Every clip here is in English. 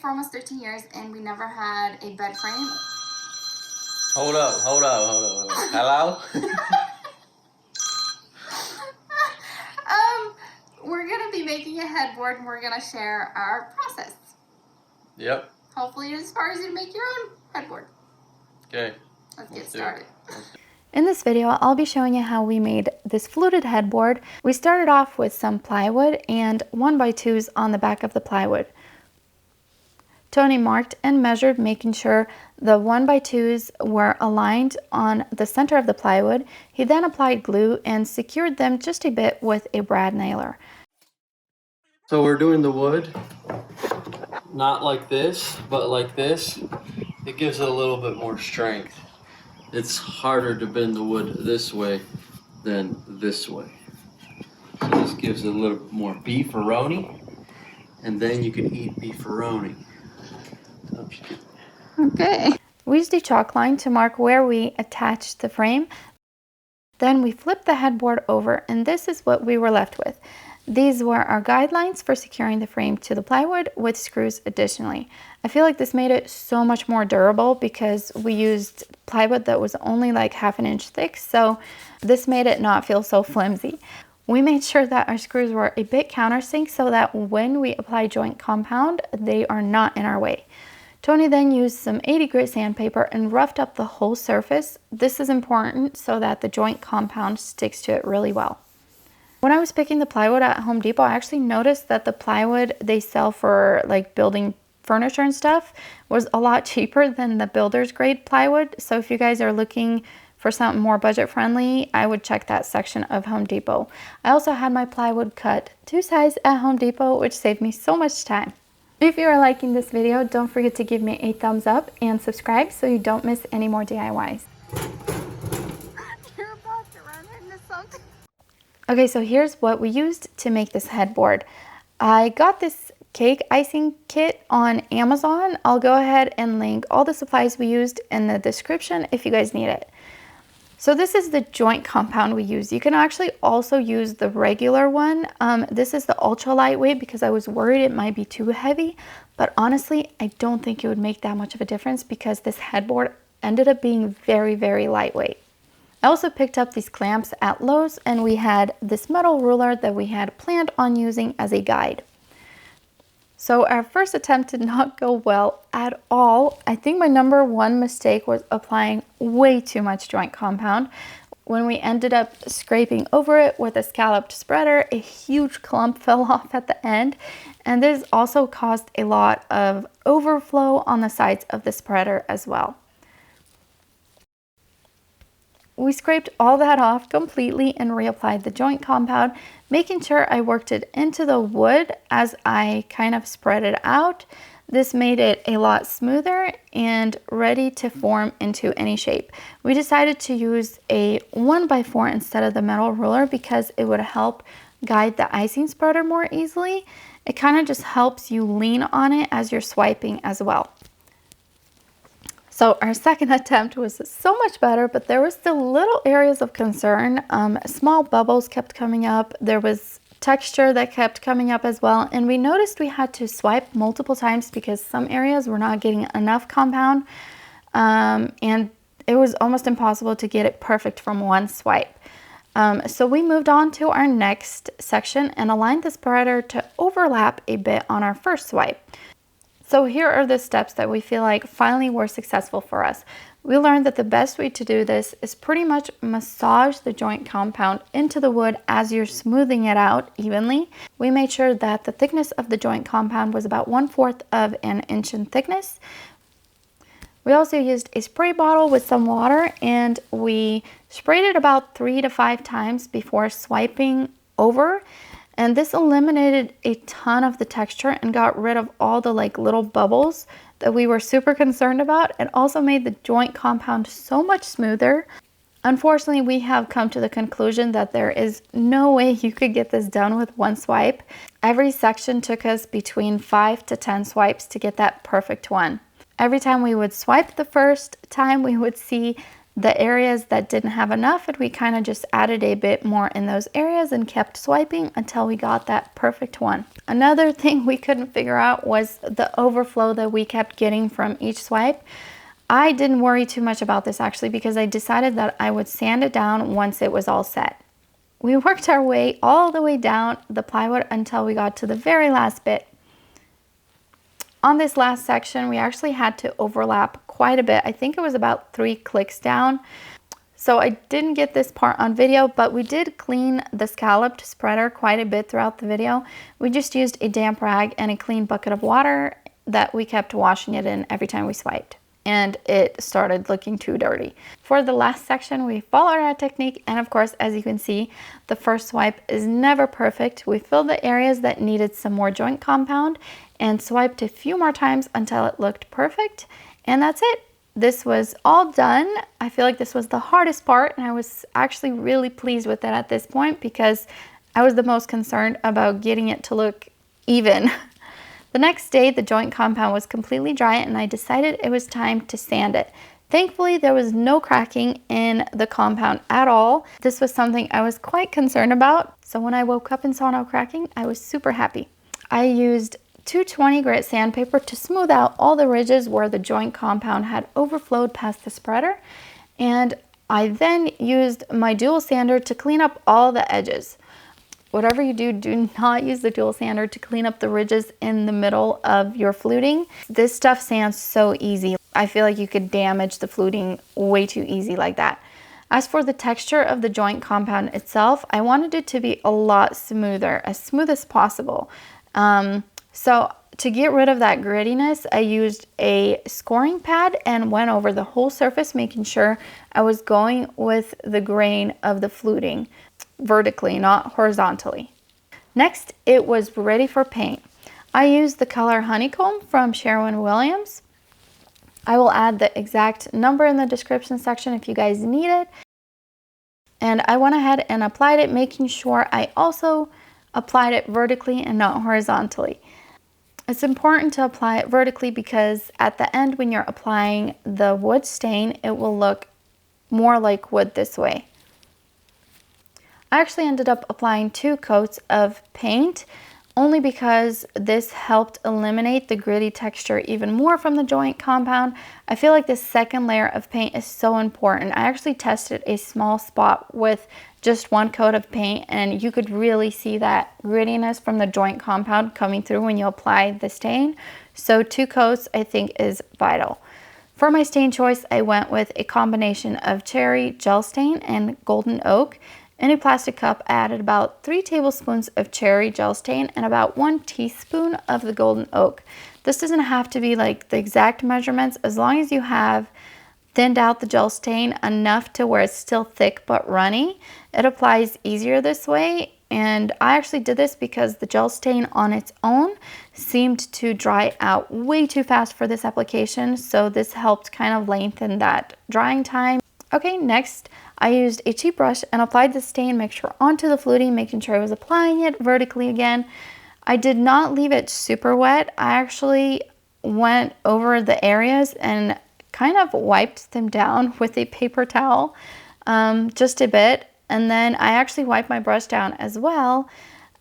for almost 13 years and we never had a bed frame. Hold up. Hello? We're gonna be making a headboard and we're gonna share our process. Yep. Hopefully it inspires you to make your own headboard. Okay. Let's get started. In this video, I'll be showing you how we made this fluted headboard. We started off with some plywood and 1x2s on the back of the plywood. Tony marked and measured, making sure the 1x2s were aligned on the center of the plywood. He then applied glue and secured them just a bit with a brad nailer. So we're doing the wood, not like this, but like this. It gives it a little bit more strength. It's harder to bend the wood this way than this way. So this gives it a little more beefaroni, and then you can eat beefaroni. Okay. We used a chalk line to mark where we attached the frame. Then we flipped the headboard over, and this is what we were left with. These were our guidelines for securing the frame to the plywood with screws additionally. I feel like this made it so much more durable because we used plywood that was only like 1/2 inch thick, so this made it not feel so flimsy. We made sure that our screws were a bit countersink so that when we apply joint compound, they are not in our way. Tony then used some 80 grit sandpaper and roughed up the whole surface. This is important so that the joint compound sticks to it really well. When I was picking the plywood at Home Depot, I actually noticed that the plywood they sell for like building furniture and stuff was a lot cheaper than the builder's grade plywood. So if you guys are looking for something more budget friendly, I would check that section of Home Depot. I also had my plywood cut to size at Home Depot, which saved me so much time. If you are liking this video, don't forget to give me a thumbs up and subscribe so you don't miss any more DIYs. You're about to run into something. Okay, so here's what we used to make this headboard. I got this cake icing kit on Amazon. I'll go ahead and link all the supplies we used in the description if you guys need it. So this is the joint compound we use. You can actually also use the regular one. This is the ultra lightweight because I was worried it might be too heavy, but honestly, I don't think it would make that much of a difference because this headboard ended up being very, very lightweight. I also picked up these clamps at Lowe's, and we had this metal ruler that we had planned on using as a guide. So our first attempt did not go well at all. I think my #1 mistake was applying way too much joint compound. When we ended up scraping over it with a scalloped spreader, a huge clump fell off at the end, and this also caused a lot of overflow on the sides of the spreader as well. We scraped all that off completely and reapplied the joint compound, making sure I worked it into the wood as I kind of spread it out. This made it a lot smoother and ready to form into any shape. We decided to use a 1x4 instead of the metal ruler because it would help guide the icing spreader more easily. It kind of just helps you lean on it as you're swiping as well. So our second attempt was so much better, but there were still little areas of concern. Small bubbles kept coming up. There was texture that kept coming up as well. And we noticed we had to swipe multiple times because some areas were not getting enough compound. And it was almost impossible to get it perfect from one swipe. So we moved on to our next section and aligned the spreader to overlap a bit on our first swipe. So here are the steps that we feel like finally were successful for us. We learned that the best way to do this is pretty much massage the joint compound into the wood as you're smoothing it out evenly. We made sure that the thickness of the joint compound was about 1/4 of an inch in thickness. We also used a spray bottle with some water, and we sprayed it about 3 to 5 times before swiping over. And this eliminated a ton of the texture and got rid of all the like little bubbles that we were super concerned about. It also made the joint compound so much smoother. Unfortunately, we have come to the conclusion that there is no way you could get this done with one swipe. Every section took us between 5 to 10 swipes to get that perfect one. Every time we would swipe the first time, we would see the areas that didn't have enough, and we kind of just added a bit more in those areas and kept swiping until we got that perfect one. Another thing we couldn't figure out was the overflow that we kept getting from each swipe. I didn't worry too much about this actually, because I decided that I would sand it down once it was all set. We worked our way all the way down the plywood until we got to the very last bit. On this last section, we actually had to overlap quite a bit. I think it was about 3 clicks down. So I didn't get this part on video, but we did clean the scalloped spreader quite a bit throughout the video. We just used a damp rag and a clean bucket of water that we kept washing it in every time we swiped, and it started looking too dirty. For the last section, we followed our technique, and of course, as you can see, the first swipe is never perfect. We filled the areas that needed some more joint compound and swiped a few more times until it looked perfect, and that's it. This was all done. I feel like this was the hardest part, and I was actually really pleased with it at this point because I was the most concerned about getting it to look even. The next day, the joint compound was completely dry, and I decided it was time to sand it. Thankfully, there was no cracking in the compound at all. This was something I was quite concerned about, so when I woke up and saw no cracking, I was super happy. I used 220 grit sandpaper to smooth out all the ridges where the joint compound had overflowed past the spreader, and I then used my dual sander to clean up all the edges. Whatever you do, do not use the dual sander to clean up the ridges in the middle of your fluting. This stuff sands so easy. I feel like you could damage the fluting way too easy like that. As for the texture of the joint compound itself, I wanted it to be a lot smoother, as smooth as possible. So to get rid of that grittiness, I used a scoring pad and went over the whole surface, making sure I was going with the grain of the fluting vertically, not horizontally. Next, it was ready for paint. I used the color Honeycomb from Sherwin. I will add the exact number in the description section if you guys need it. And I went ahead and applied it, making sure I also applied it vertically and not horizontally. It's important to apply it vertically because at the end when you're applying the wood stain, it will look more like wood this way. I actually ended up applying 2 coats of paint only because this helped eliminate the gritty texture even more from the joint compound. I feel like this second layer of paint is so important. I actually tested a small spot with just 1 coat of paint, and you could really see that grittiness from the joint compound coming through when you apply the stain. So 2 coats I think is vital. For my stain choice, I went with a combination of cherry gel stain and golden oak. In a plastic cup, I added about 3 tablespoons of cherry gel stain and about 1 teaspoon of the golden oak. This doesn't have to be like the exact measurements, as long as you have thinned out the gel stain enough to where it's still thick but runny. It applies easier this way, and I actually did this because the gel stain on its own seemed to dry out way too fast for this application, so this helped kind of lengthen that drying time. Okay, next I used a cheap brush and applied the stain mixture onto the fluting, making sure I was applying it vertically again. I did not leave it super wet. I actually went over the areas and kind of wiped them down with a paper towel, just a bit. And then I actually wiped my brush down as well.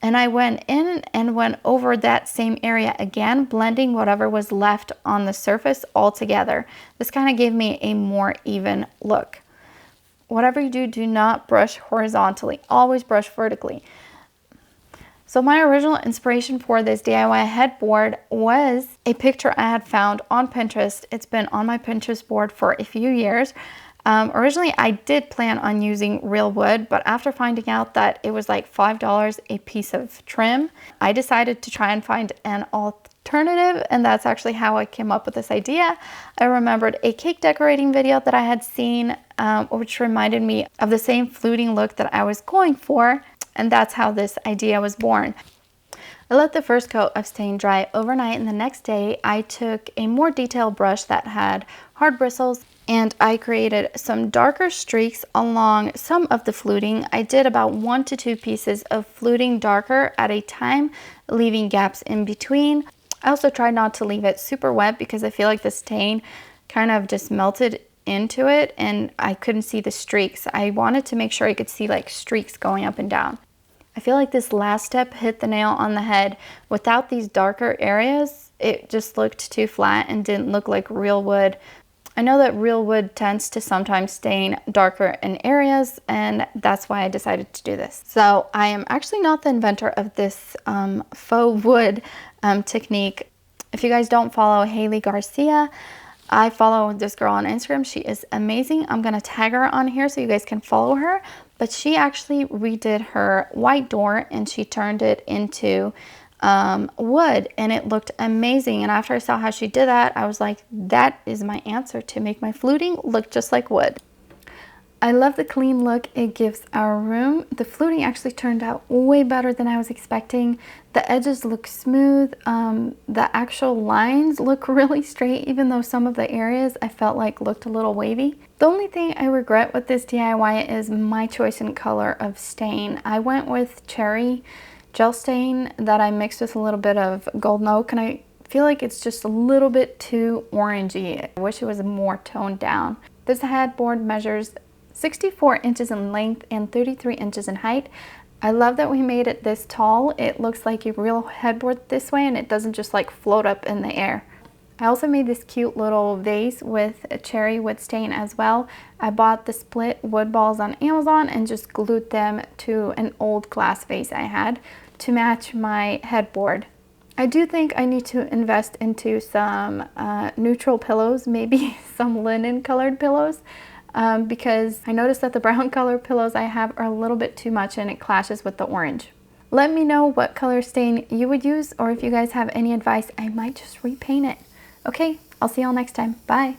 And I went in and went over that same area again, blending whatever was left on the surface all together. This kind of gave me a more even look. Whatever you do, do not brush horizontally. Always brush vertically. So my original inspiration for this DIY headboard was a picture I had found on Pinterest. It's been on my Pinterest board for a few years. Originally, I did plan on using real wood, but after finding out that it was like $5 a piece of trim, I decided to try and find an alternative, and that's actually how I came up with this idea. I remembered a cake decorating video that I had seen, which reminded me of the same fluting look that I was going for, and that's how this idea was born. I let the first coat of stain dry overnight, and the next day I took a more detailed brush that had hard bristles, and I created some darker streaks along some of the fluting. I did about 1 to 2 pieces of fluting darker at a time, leaving gaps in between. I also tried not to leave it super wet because I feel like the stain kind of just melted into it and I couldn't see the streaks. I wanted to make sure I could see like streaks going up and down. I feel like this last step hit the nail on the head. Without these darker areas, it just looked too flat and didn't look like real wood. I know that real wood tends to sometimes stain darker in areas, and that's why I decided to do this. So I am actually not the inventor of this faux wood technique. If you guys don't follow Haley Garcia, I follow this girl on Instagram. She is amazing. I'm gonna tag her on here so you guys can follow her. But she actually redid her white door and she turned it into wood, and it looked amazing. And after I saw how she did that, I was like, that is my answer to make my fluting look just like wood. I love the clean look it gives our room. The fluting actually turned out way better than I was expecting. The edges look smooth. The actual lines look really straight, even though some of the areas I felt like looked a little wavy. The only thing I regret with this DIY is my choice in color of stain. I went with cherry gel stain that I mixed with a little bit of golden oak, and I feel like it's just a little bit too orangey. I wish it was more toned down. This headboard measures 64 inches in length and 33 inches in height. I love that we made it this tall. It looks like a real headboard this way, and it doesn't just like float up in the air. I also made this cute little vase with a cherry wood stain as well. I bought the split wood balls on Amazon and just glued them to an old glass vase I had to match my headboard. I do think I need to invest into some neutral pillows, maybe some linen colored pillows. Because I noticed that the brown color pillows I have are a little bit too much and it clashes with the orange. Let me know what color stain you would use, or if you guys have any advice, I might just repaint it. Okay, I'll see y'all next time. Bye.